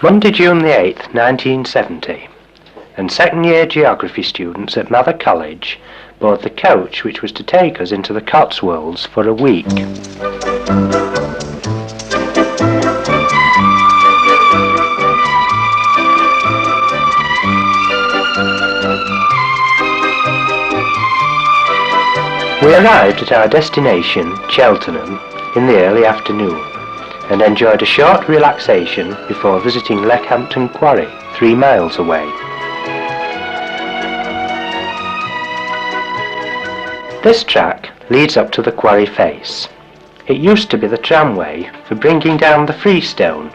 Monday, June the 8th, 1970, and second-year geography students at Mather College board the coach which was to take us into the Cotswolds for a week. We arrived at our destination, Cheltenham, in the early afternoon and enjoyed a short relaxation before visiting Leckhampton Quarry, 3 miles away. This track leads up to the quarry face. It used to be the tramway for bringing down the freestone,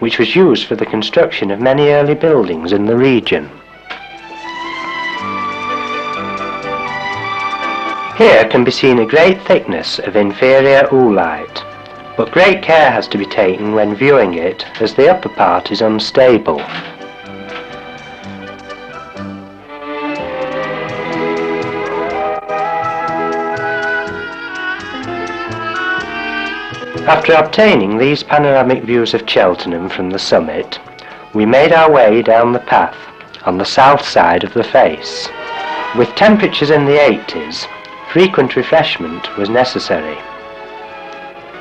which was used for the construction of many early buildings in the region. Here can be seen a great thickness of inferior oolite, but great care has to be taken when viewing it as the upper part is unstable. After obtaining these panoramic views of Cheltenham from the summit, we made our way down the path on the south side of the face. With temperatures in the 80s, frequent refreshment was necessary.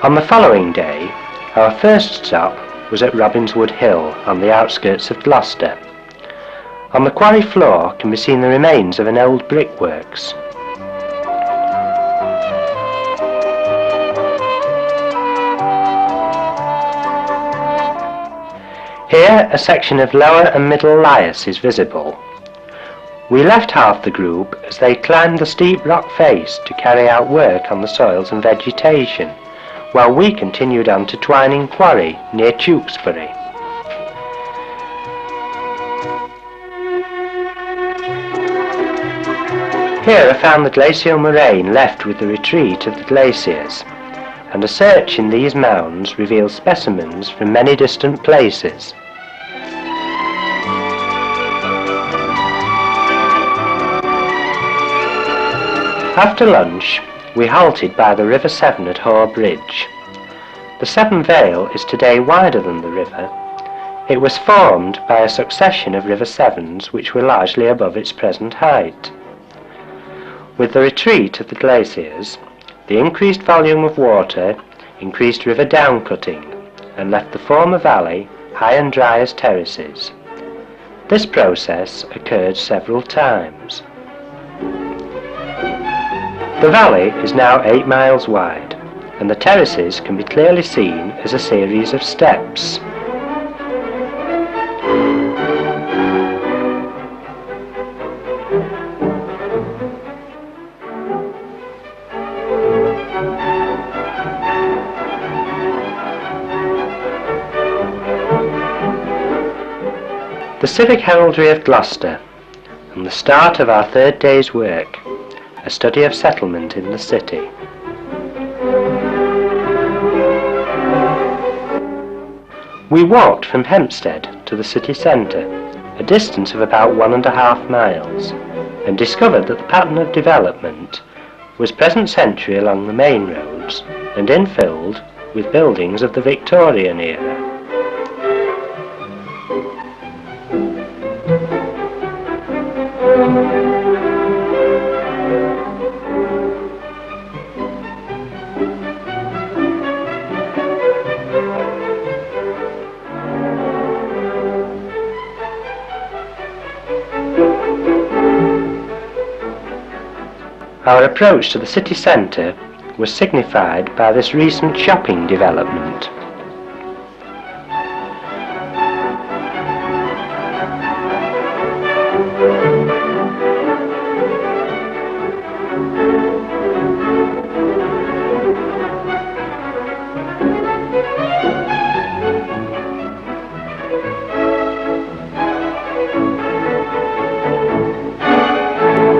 On the following day, our first stop was at Robinswood Hill on the outskirts of Gloucester. On the quarry floor can be seen the remains of an old brickworks. Here a section of lower and middle lias is visible. We left half the group as they climbed the steep rock face to carry out work on the soils and vegetation, while we continued on to Twining Quarry near Tewkesbury. Here I found the glacial moraine left with the retreat of the glaciers, and a search in these mounds reveals specimens from many distant places. After lunch, we halted by the River Severn at Hoare Bridge. The Severn Vale is today wider than the river. It was formed by a succession of River Sevens which were largely above its present height. With the retreat of the glaciers, the increased volume of water increased river downcutting and left the former valley high and dry as terraces. This process occurred several times. The valley is now 8 miles wide, and the terraces can be clearly seen as a series of steps. The Civic Heraldry of Gloucester, and the start of our 3rd day's work, a study of settlement in the city. We walked from Hempstead to the city centre, a distance of about 1.5 miles, and discovered that the pattern of development was present century along the main roads and infilled with buildings of the Victorian era. Our approach to the city centre was signified by this recent shopping development.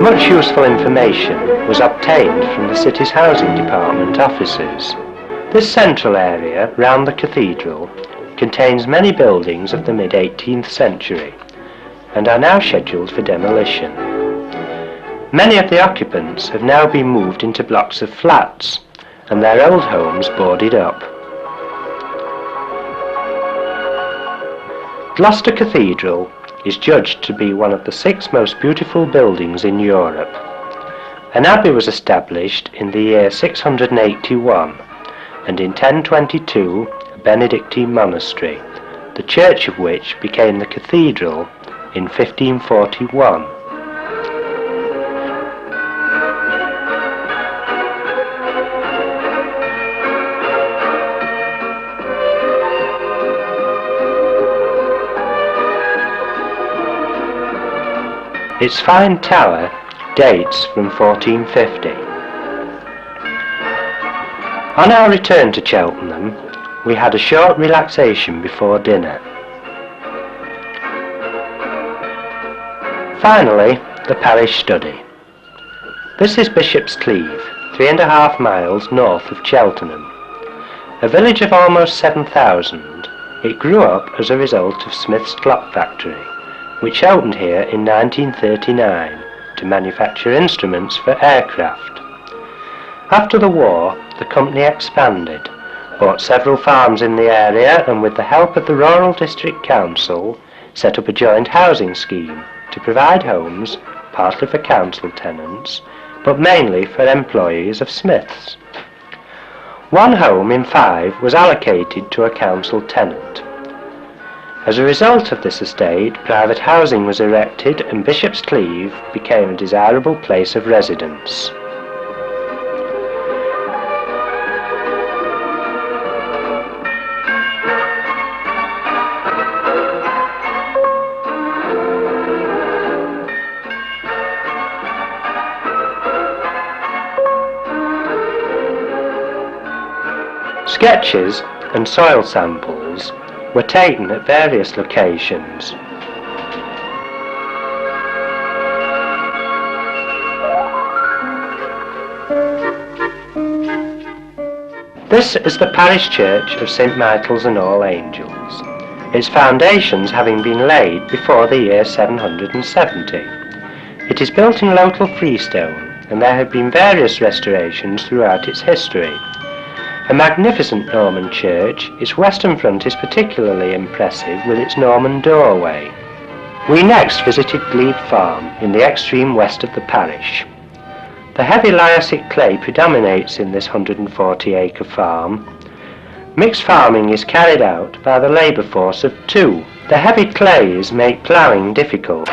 Much useful information was obtained from the city's housing department offices. This central area round the cathedral contains many buildings of the mid-18th century and are now scheduled for demolition. Many of the occupants have now been moved into blocks of flats and their old homes boarded up. Gloucester Cathedral is judged to be one of the 6 most beautiful buildings in Europe. An abbey was established in the year 681, and in 1022 a Benedictine monastery, the church of which became the cathedral in 1541. Its fine tower dates from 1450. On our return to Cheltenham, we had a short relaxation before dinner. Finally, the parish study. This is Bishops Cleeve, 3.5 miles north of Cheltenham. A village of almost 7,000, it grew up as a result of Smith's clock factory, which opened here in 1939 to manufacture instruments for aircraft. After the war, the company expanded, bought several farms in the area, and with the help of the Rural District Council, set up a joint housing scheme to provide homes, partly for council tenants, but mainly for employees of Smith's. 1 home in 5 was allocated to a council tenant. As a result of this estate, private housing was erected and Bishops Cleeve became a desirable place of residence. Sketches and soil samples were taken at various locations. This is the parish church of St Michael's and All Angels, its foundations having been laid before the year 770. It is built in local freestone, and there have been various restorations throughout its history. A magnificent Norman church, its western front is particularly impressive with its Norman doorway. We next visited Glebe Farm in the extreme west of the parish. The heavy liassic clay predominates in this 140-acre farm. Mixed farming is carried out by the labour force of 2. The heavy clays make ploughing difficult.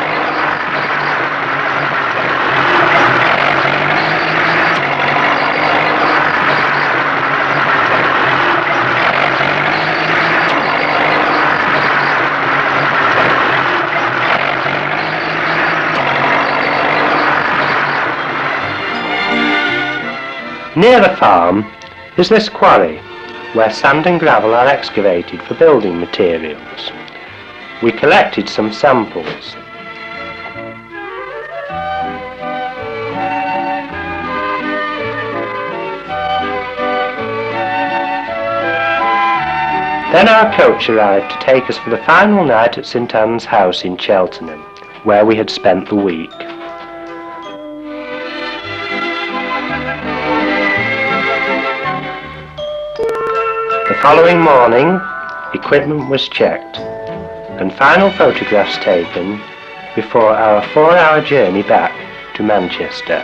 Near the farm is this quarry, where sand and gravel are excavated for building materials. We collected some samples. Then our coach arrived to take us for the final night at St Anne's House in Cheltenham, where we had spent the week. The following morning, equipment was checked and final photographs taken before our 4-hour journey back to Manchester.